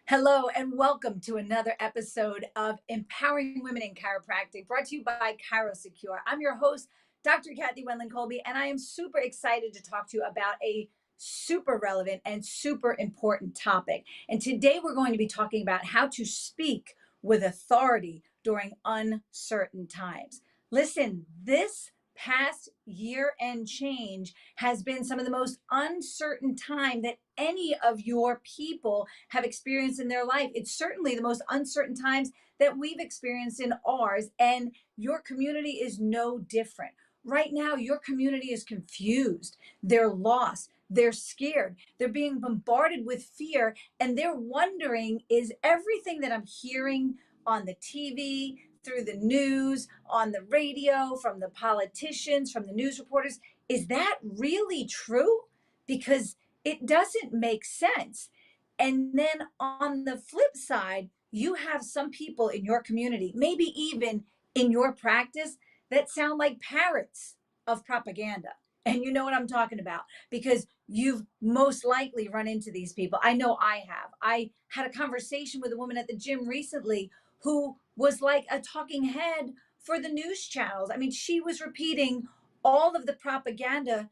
Hello, and welcome to another episode of Empowering Women in Chiropractic, brought to you by ChiroSecure. I'm your host, Dr. Kathy Wendland Colby, and I am super excited to talk to you about a super relevant and super important topic. And today we're going to be talking about how to speak with authority during uncertain times. Listen, this past year and change has been some of the most uncertain time that any of your people have experienced in their life. It's certainly the most uncertain times that we've experienced in ours, and your community is no different. Right now, your community is confused, they're lost, they're scared, they're being bombarded with fear, and they're wondering, is everything that I'm hearing on the TV, through the news, on the radio, from the politicians, from the news reporters, is that really true? Because it doesn't make sense. And then on the flip side, you have some people in your community, maybe even in your practice, that sound like parrots of propaganda. And you know what I'm talking about because you've most likely run into these people. I know I have. I had a conversation with a woman at the gym recently who was like a talking head for the news channels. I mean, she was repeating all of the propaganda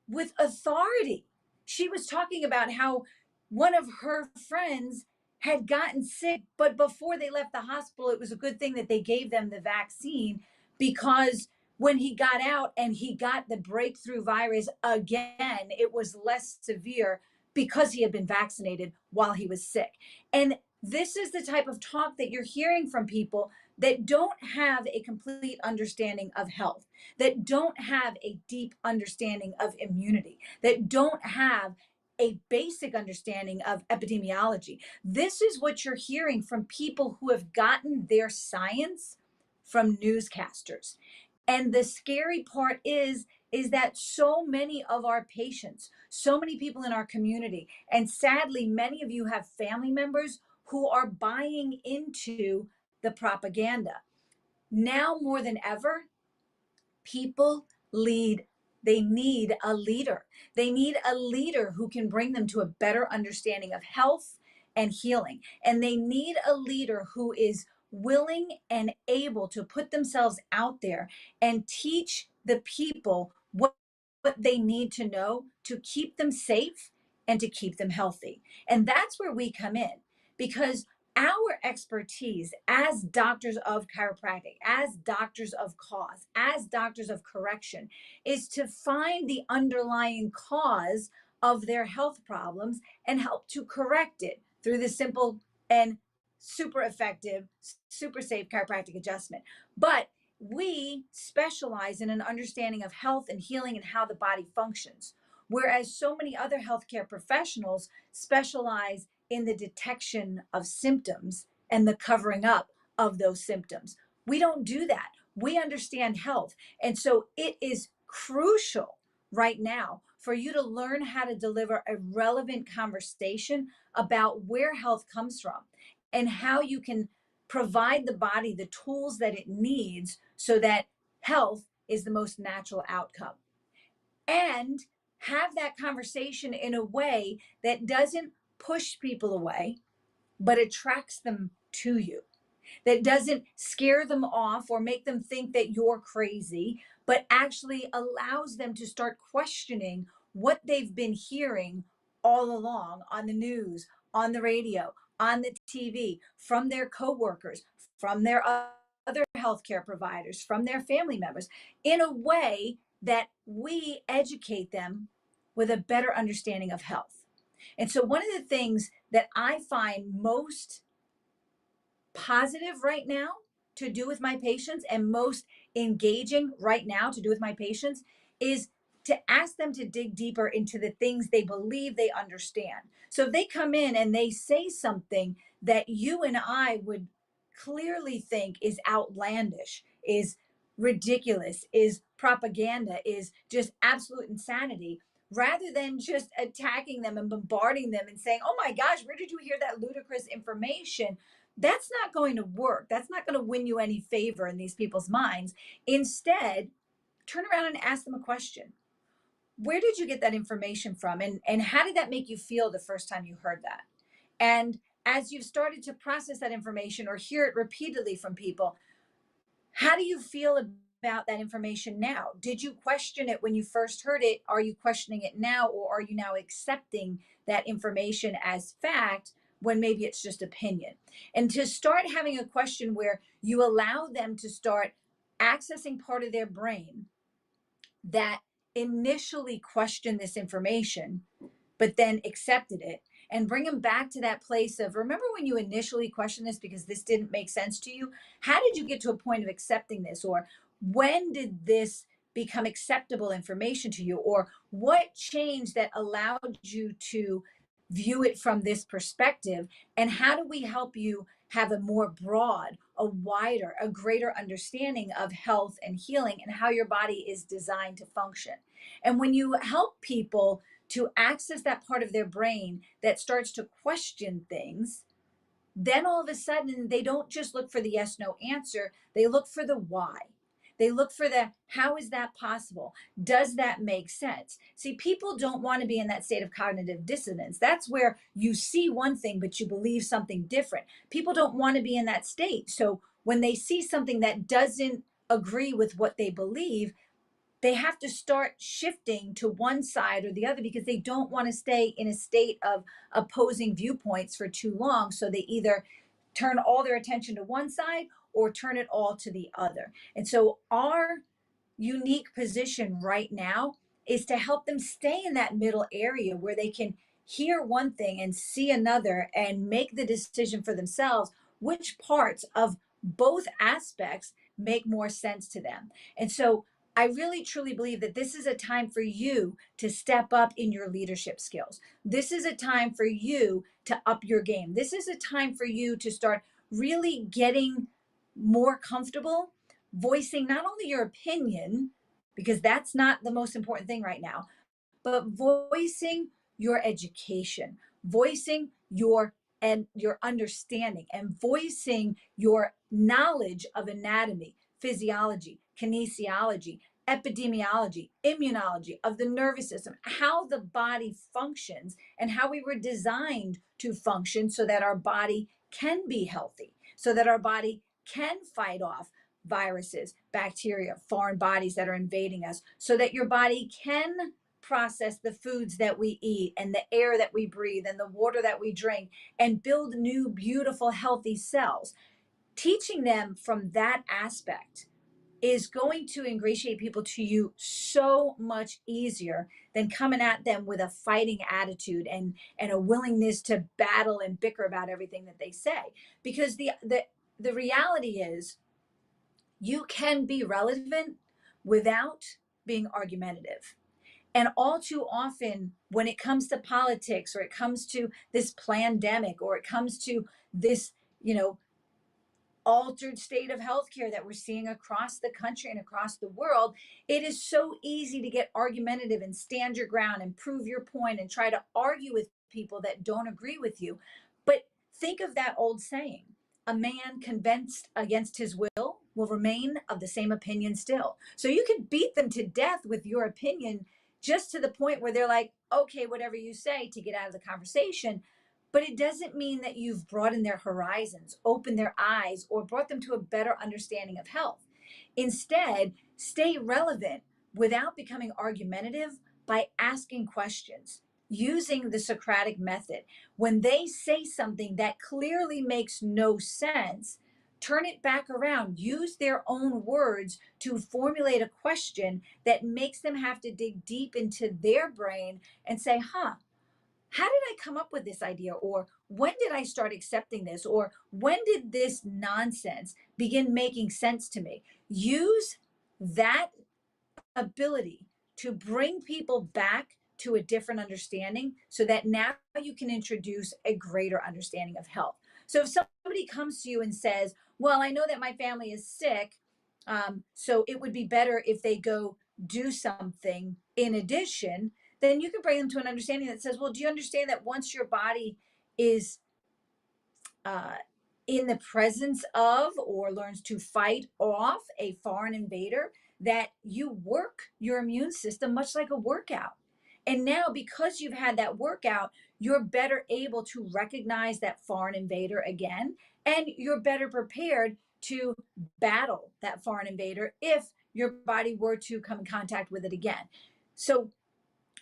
with authority. She was talking about how one of her friends had gotten sick, but before they left the hospital, it was a good thing that they gave them the vaccine because when he got out and he got the breakthrough virus again, it was less severe because he had been vaccinated while he was sick. And this is the type of talk that you're hearing from people that don't have a complete understanding of health, that don't have a deep understanding of immunity, that don't have a basic understanding of epidemiology. This is what you're hearing from people who have gotten their science from newscasters. And the scary part is that so many of our patients, so many people in our community, and sadly many of you have family members who are buying into the propaganda. Now more than ever, people lead they need a leader. They need a leader who can bring them to a better understanding of health and healing. And they need a leader who is willing and able to put themselves out there and teach the people what they need to know to keep them safe and to keep them healthy. And that's where we come in because our expertise as doctors of chiropractic, as doctors of cause, as doctors of correction, is to find the underlying cause of their health problems and help to correct it through the simple and super effective, super safe chiropractic adjustment. But we specialize in an understanding of health and healing and how the body functions. Whereas so many other healthcare professionals specialize in the detection of symptoms and the covering up of those symptoms. We don't do that. We understand health. And so it is crucial right now for you to learn how to deliver a relevant conversation about where health comes from and how you can provide the body the tools that it needs so that health is the most natural outcome. And have that conversation in a way that doesn't push people away, but attracts them to you, that doesn't scare them off or make them think that you're crazy, but actually allows them to start questioning what they've been hearing all along on the news, on the radio, on the TV, from their coworkers, from their other healthcare providers, from their family members, in a way that we educate them with a better understanding of health. And so, one of the things that I find most positive right now to do with my patients and most engaging right now to do with my patients is to ask them to dig deeper into the things they believe they understand. So if they come in and they say something that you and I would clearly think is outlandish, is ridiculous, is propaganda, is just absolute insanity, rather than just attacking them and bombarding them and saying, oh my gosh, where did you hear that ludicrous information? That's not going to work. That's not going to win you any favor in these people's minds. Instead, turn around and ask them a question. Where did you get that information from? And how did that make you feel the first time you heard that? And as you've started to process that information or hear it repeatedly from people, how do you feel about that information now? Did you question it when you first heard it? Are you questioning it now, or are you now accepting that information as fact when maybe it's just opinion? And to start having a question where you allow them to start accessing part of their brain that initially questioned this information but then accepted it, and bring them back to that place of, remember when you initially questioned this because this didn't make sense to you? How did you get to a point of accepting this? Or when did this become acceptable information to you? Or what changed that allowed you to view it from this perspective? And how do we help you have a more broad, a wider, a greater understanding of health and healing and how your body is designed to function? And when you help people to access that part of their brain that starts to question things, then all of a sudden they don't just look for the yes no answer, they look for the why. They look for the how is that possible? Does that make sense? See, people don't want to be in that state of cognitive dissonance. That's where you see one thing, but you believe something different. People don't want to be in that state. So when they see something that doesn't agree with what they believe, they have to start shifting to one side or the other because they don't want to stay in a state of opposing viewpoints for too long. So they either turn all their attention to one side or turn it all to the other. And so our unique position right now is to help them stay in that middle area where they can hear one thing and see another and make the decision for themselves which parts of both aspects make more sense to them. And so I really truly believe that this is a time for you to step up in your leadership skills. This is a time for you to up your game. This is a time for you to start really getting more comfortable voicing not only your opinion, because that's not the most important thing right now, but voicing your education, voicing your understanding, and voicing your knowledge of anatomy, physiology, kinesiology, epidemiology, immunology of the nervous system, how the body functions and how we were designed to function so that our body can be healthy, so that our body can fight off viruses, bacteria, foreign bodies that are invading us, so that your body can process the foods that we eat and the air that we breathe and the water that we drink and build new, beautiful, healthy cells. Teaching them from that aspect is going to ingratiate people to you so much easier than coming at them with a fighting attitude and a willingness to battle and bicker about everything that they say. Because the reality is you can be relevant without being argumentative. And all too often, when it comes to politics or it comes to this pandemic or it comes to this, altered state of healthcare that we're seeing across the country and across the world, it is so easy to get argumentative and stand your ground and prove your point and try to argue with people that don't agree with you. But think of that old saying, a man convinced against his will remain of the same opinion still. So you can beat them to death with your opinion just to the point where they're like, okay, whatever you say, to get out of the conversation. But it doesn't mean that you've broadened their horizons, opened their eyes, or brought them to a better understanding of health. Instead, stay relevant without becoming argumentative by asking questions, using the Socratic method. When they say something that clearly makes no sense, turn it back around. Use their own words to formulate a question that makes them have to dig deep into their brain and say, how did I come up with this idea? Or when did I start accepting this? Or when did this nonsense begin making sense to me? Use that ability to bring people back to a different understanding so that now you can introduce a greater understanding of health. So if somebody comes to you and says, well, I know that my family is sick, so it would be better if they go do something in addition, then you can bring them to an understanding that says, well, do you understand that once your body is uh, in the presence of or learns to fight off a foreign invader, that you work your immune system much like a workout? And now, because you've had that workout, you're better able to recognize that foreign invader again, and you're better prepared to battle that foreign invader if your body were to come in contact with it again. So,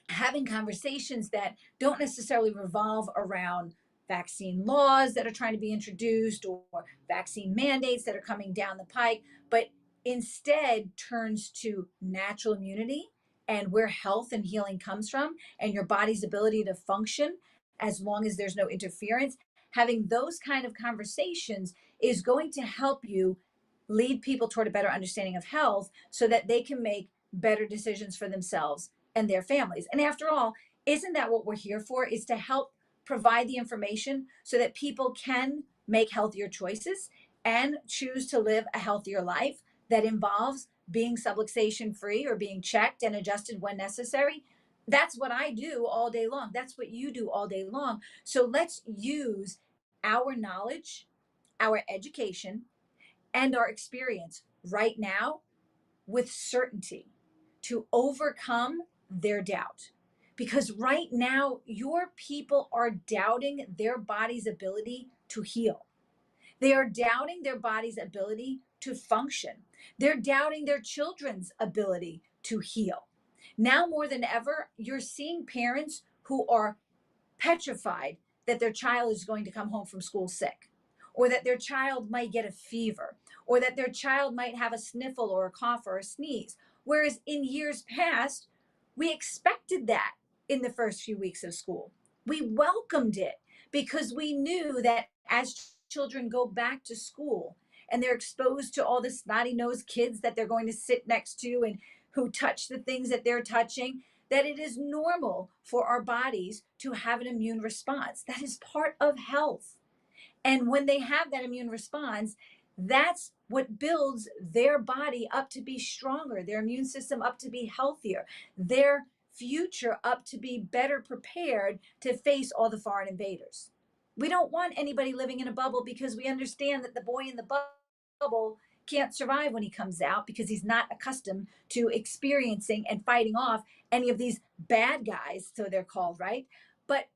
having conversations that don't necessarily revolve around vaccine laws that are trying to be introduced or vaccine mandates that are coming down the pike, but instead turns to natural immunity and where health and healing comes from and your body's ability to function as long as there's no interference. Having those kind of conversations is going to help you lead people toward a better understanding of health so that they can make better decisions for themselves and their families. And after all, isn't that what we're here for? Is to help provide the information so that people can make healthier choices and choose to live a healthier life that involves being subluxation free or being checked and adjusted when necessary. That's what I do all day long. That's what you do all day long. So let's use our knowledge, our education, and our experience right now with certainty to overcome their doubt. Because right now, your people are doubting their body's ability to heal. They are doubting their body's ability to function. They're doubting their children's ability to heal. Now more than ever, you're seeing parents who are petrified that their child is going to come home from school sick, or that their child might get a fever, or that their child might have a sniffle or a cough or a sneeze. Whereas in years past, we expected that in the first few weeks of school. We welcomed it because we knew that as children go back to school and they're exposed to all the snotty nosed kids that they're going to sit next to and who touch the things that they're touching, that it is normal for our bodies to have an immune response. That is part of health. And when they have that immune response, that's what builds their body up to be stronger, their immune system up to be healthier, their future up to be better prepared to face all the foreign invaders. We don't want anybody living in a bubble because we understand that the boy in the bubble can't survive when he comes out because he's not accustomed to experiencing and fighting off any of these bad guys, so they're called, right? But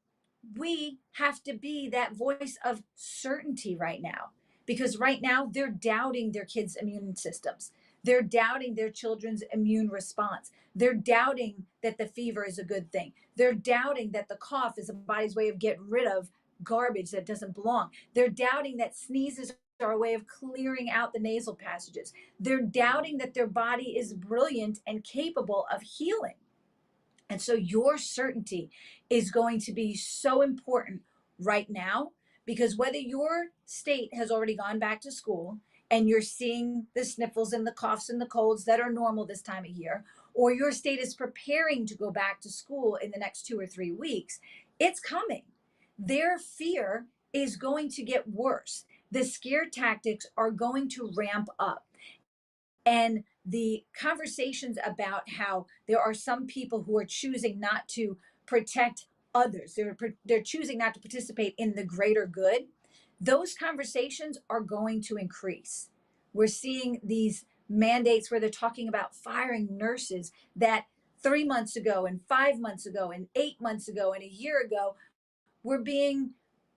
we have to be that voice of certainty right now because right now they're doubting their kids' immune systems. They're doubting their children's immune response. They're doubting that the fever is a good thing. They're doubting that the cough is a body's way of getting rid of garbage that doesn't belong. They're doubting that sneezes are a way of clearing out the nasal passages. They're doubting that their body is brilliant and capable of healing. And so your certainty is going to be so important right now because whether your state has already gone back to school and you're seeing the sniffles and the coughs and the colds that are normal this time of year, or your state is preparing to go back to school in the next 2 or 3 weeks, it's coming. Their fear is going to get worse. The scare tactics are going to ramp up. And the conversations about how there are some people who are choosing not to protect others, they're choosing not to participate in the greater good, those conversations are going to increase. We're seeing these mandates where they're talking about firing nurses that 3 months ago and 5 months ago and 8 months ago and a year ago were being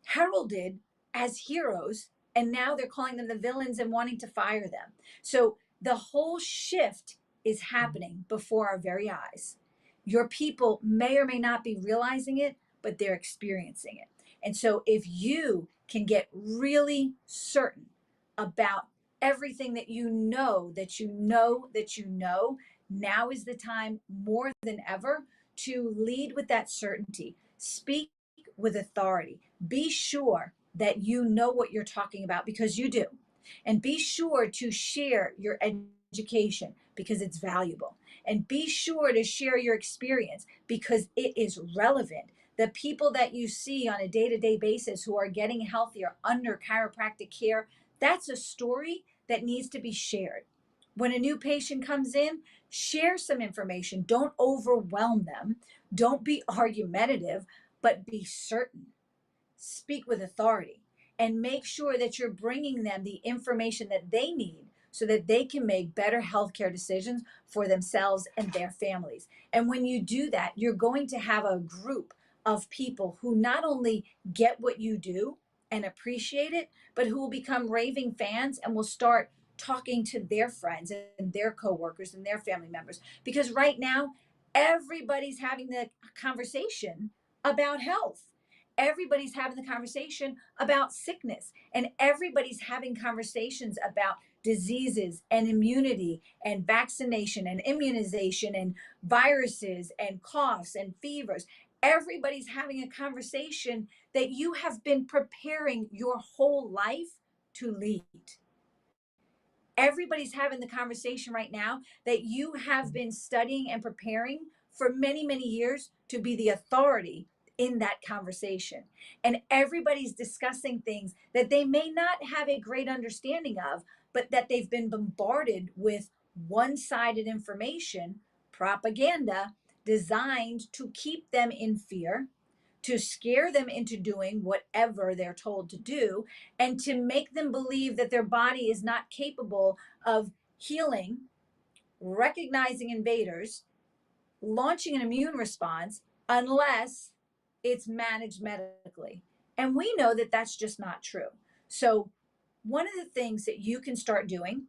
heralded as heroes, and now they're calling them the villains and wanting to fire them. So the whole shift is happening before our very eyes. Your people may or may not be realizing it, but they're experiencing it. And so if you can get really certain about everything that you know, that you know, that you know, now is the time more than ever to lead with that certainty. Speak with authority. Be sure that you know what you're talking about because you do. And be sure to share your education because it's valuable. And be sure to share your experience because it is relevant. The people that you see on a day to day basis who are getting healthier under chiropractic care, that's a story that needs to be shared. When a new patient comes in, share some information. Don't overwhelm them. Don't be argumentative, but be certain. Speak with authority and make sure that you're bringing them the information that they need so that they can make better healthcare decisions for themselves and their families. And when you do that, you're going to have a group of people who not only get what you do and appreciate it, but who will become raving fans and will start talking to their friends and their coworkers and their family members. Because right now, everybody's having the conversation about health. Everybody's having the conversation about sickness, and everybody's having conversations about diseases and immunity and vaccination and immunization and viruses and coughs and fevers. Everybody's having a conversation that you have been preparing your whole life to lead. Everybody's having the conversation right now that you have been studying and preparing for many, many years to be the authority in that conversation. And everybody's discussing things that they may not have a great understanding of, but that they've been bombarded with one sided information, propaganda designed to keep them in fear, to scare them into doing whatever they're told to do, and to make them believe that their body is not capable of healing, recognizing invaders, launching an immune response unless it's managed medically. And we know that that's just not true. So, one of the things that you can start doing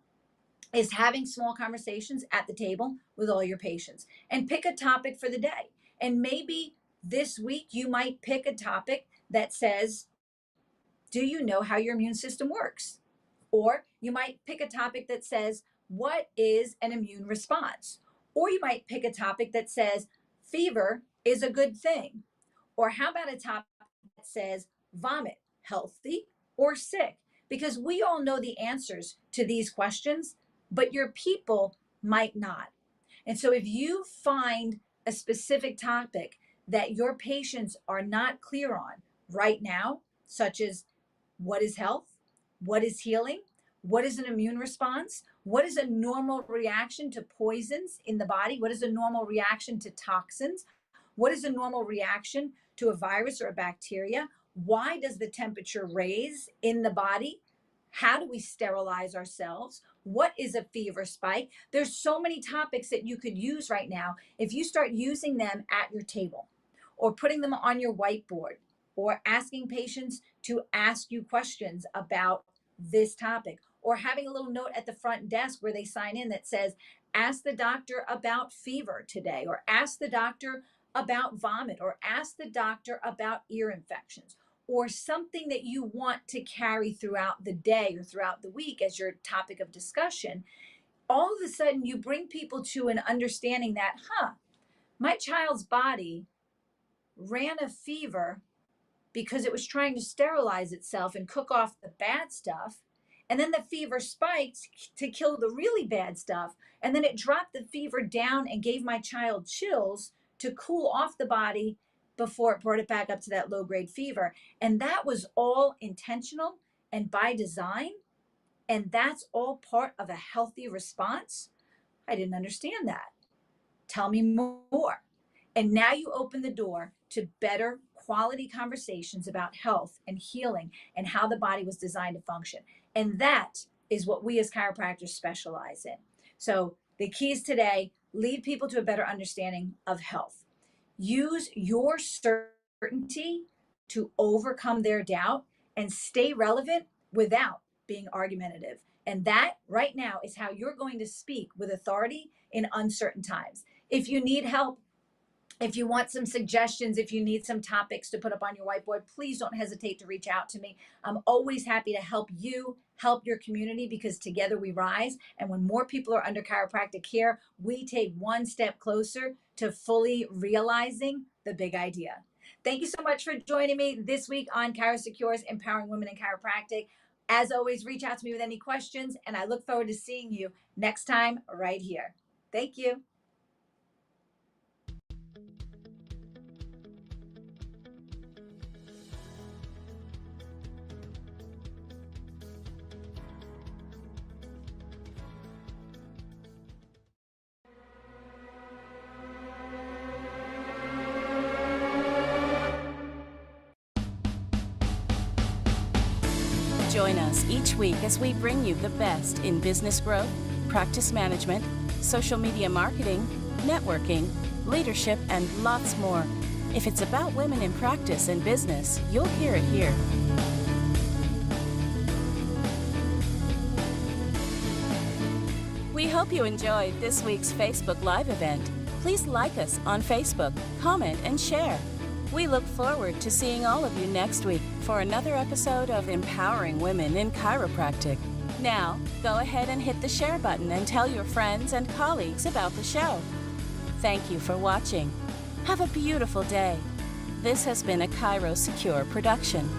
is having small conversations at the table with all your patients and pick a topic for the day. And maybe this week you might pick a topic that says, do you know how your immune system works? Or you might pick a topic that says, what is an immune response? Or you might pick a topic that says, fever is a good thing. Or how about a topic that says, vomit, healthy or sick? Because we all know the answers to these questions, but your people might not. And so if you find a specific topic that your patients are not clear on right now, such as what is health, what is healing, what is an immune response, what is a normal reaction to poisons in the body, what is a normal reaction to toxins, what is a normal reaction to a virus or a bacteria, why does the temperature raise in the body, how do we sterilize ourselves, what is a fever spike? There's so many topics that you could use right now if you start using them at your table or putting them on your whiteboard or asking patients to ask you questions about this topic, or having a little note at the front desk where they sign in that says, ask the doctor about fever today, or ask the doctor about vomit, or ask the doctor about ear infections, or something that you want to carry throughout the day or throughout the week as your topic of discussion. All of a sudden, you bring people to an understanding that, my child's body ran a fever because it was trying to sterilize itself and cook off the bad stuff. And then the fever spiked to kill the really bad stuff. And then it dropped the fever down and gave my child chills to cool off the body before it brought it back up to that low grade fever. And that was all intentional and by design. And that's all part of a healthy response. I didn't understand that. Tell me more. And now you open the door to better quality conversations about health and healing and how the body was designed to function. And that is what we as chiropractors specialize in. So the keys today: lead people to a better understanding of health. Use your certainty to overcome their doubt and stay relevant without being argumentative. And that right now is how you're going to speak with authority in uncertain times. If you need help, if you want some suggestions, if you need some topics to put up on your whiteboard, please don't hesitate to reach out to me. I'm always happy to help you help your community, because together we rise. And when more people are under chiropractic care, we take one step closer to fully realizing the big idea. Thank you so much for joining me this week on ChiroSecure's Empowering Women in Chiropractic. As always, reach out to me with any questions, and I look forward to seeing you next time right here. Thank you. Join Join us each week as we bring you the best in business growth, practice management, social media marketing, networking, leadership, and lots more. If it's about women in practice and business, you'll hear it here. We hope you enjoyed this week's Facebook Live event. Please like us on Facebook, comment, and share. We look forward to seeing all of you next week for another episode of Empowering Women in Chiropractic. Now, go ahead and hit the share button and tell your friends and colleagues about the show. Thank you for watching. Have a beautiful day. This has been a ChiroSecure production.